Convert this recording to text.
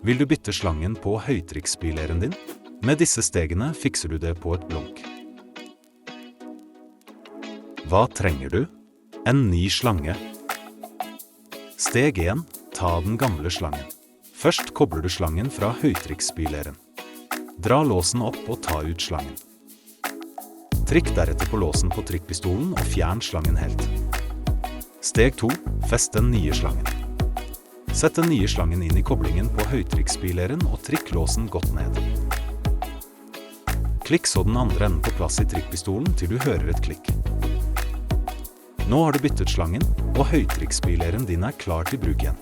Vil du bytte slangen på høytrykksspyleren din? Med disse stegene fikser du det på et blunk. Hva trenger du? En ny slange. Steg 1. Ta den gamle slangen. Først kobler du slangen fra høytrykksspyleren. Dra låsen opp og ta ut slangen. Trykk deretter på låsen på trykkpistolen og fjern slangen helt. Steg 2. Fest den nye slangen. Sett den nye slangen inn i koblingen på høytrykksspyleren og trykk låsen godt ned. Klikk så den andre enden på plass i trykkpistolen til du hører et klikk. Nå har du byttet slangen, og høytrykksspyleren din er klar til bruk igjen.